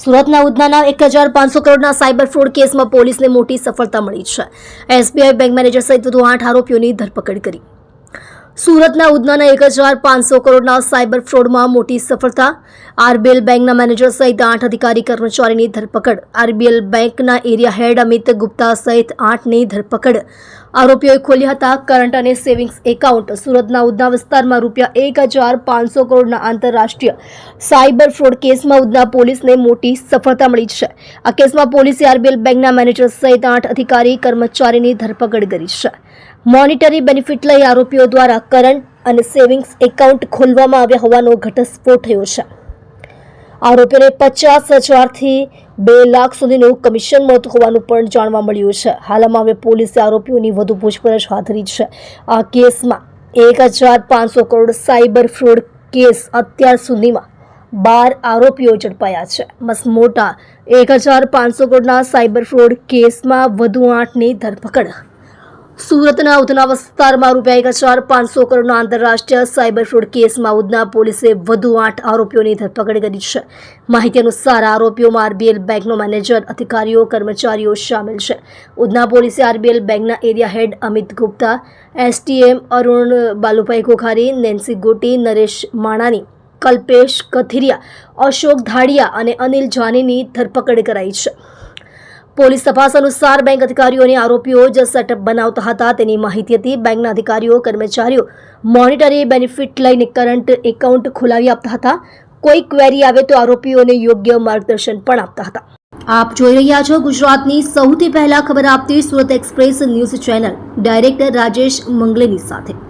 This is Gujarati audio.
સુરતના ઉધનાના 1500 કરોડના સાયબર ફ્રોડ કેસમાં પોલીસને મોટી સફળતા મળી છે. એસબીઆઈ બેંક મેનેજર સહિત વધુ 8 આરોપીઓની ધરપકડ કરી. સુરતના ઉધનાના 1500 કરોડના સાયબર ફ્રોડમાં મોટી સફળતા. આરબીએલ બેંકના મેનેજર સહિત 8 અધિકારી કર્મચારીની ધરપકડ. આરબીએલ બેંકના એરિયા હેડ અમિત ગુપ્તા સહિત 8ની ધરપકડ. આરોપીઓએ ખોલ્યા હતા કરંટ અને સેવિંગ્સ એકાઉન્ટ. સુરતના ઉધના વિસ્તારમાં ₹1500 કરોડના આંતરરાષ્ટ્રીય સાયબર ફ્રોડ કેસમાં ઉધના પોલીસને મોટી સફળતા મળી છે. આ કેસમાં પોલીસે આરબીએલ બેંકના મેનેજર સહિત 8 અધિકારી કર્મચારીની ધરપકડ કરી છે. મોનિટરી બેનિફિટ લઈ આરોપીઓ દ્વારા કરંટ અને સેવિંગ્સ એકાઉન્ટ ખોલવામાં આવ્યા હોવાનો ઘટસ્ફોટ થયો છે. આરોપીઓને 50,000થી 2 લાખ સુધીનું કમિશન મળતું હોવાનું પણ જાણવા મળ્યું છે. હાલમાં હવે પોલીસે આરોપીઓની વધુ પૂછપરછ હાથ ધરી છે. આ કેસમાં 1500 કરોડ સાયબર ફ્રોડ કેસ અત્યાર સુધીમાં 12 આરોપીઓ ઝડપાયા છે. મસમોટા 1500 કરોડના સાયબર ફ્રોડ કેસમાં વધુ 8ની ધરપકડ. સુરતના ઉધના વિસ્તારમાં ₹1500 કરોડના આંતરરાષ્ટ્રીય સાયબર ફ્રોડ કેસમાં ઉધના પોલીસે વધુ 8 આરોપીઓની ધરપકડ કરી છે. માહિતી અનુસાર આરોપીઓમાં આરબીએલ બેંકનો મેનેજર, અધિકારીઓ, કર્મચારીઓ સામેલ છે. ઉધના પોલીસે આરબીએલ બેંકના એરિયા હેડ અમિત ગુપ્તા, એસટીએમ અરુણ બાલુભાઈ કોખારી, નેન્સી ગોટી, નરેશ માણાની, કલ્પેશ કથિરિયા, અશોક ધાડિયા અને અનિલ જાનીની ધરપકડ કરાઈ છે. પોલીસ તપાસ અનુસાર બેંક અધિકારીઓને આરોપીઓ જ સેટઅપ બનાવતા હતા તેની માહિતી હતી. બેંકના અધિકારીઓ કર્મચારીઓ મોનિટરી બેનિફિટ લઈને કરંટ એકાઉન્ટ ખોલાવી આપતા હતા. કોઈ ક્વેરી આવે તો આરોપીઓને યોગ્ય માર્ગદર્શન પણ આપતા હતા. આપ જોઈ રહ્યા છો ગુજરાતની સૌથી પહેલા ખબર આપતી Surat express news channel director Rajesh મંગલેની સાથે.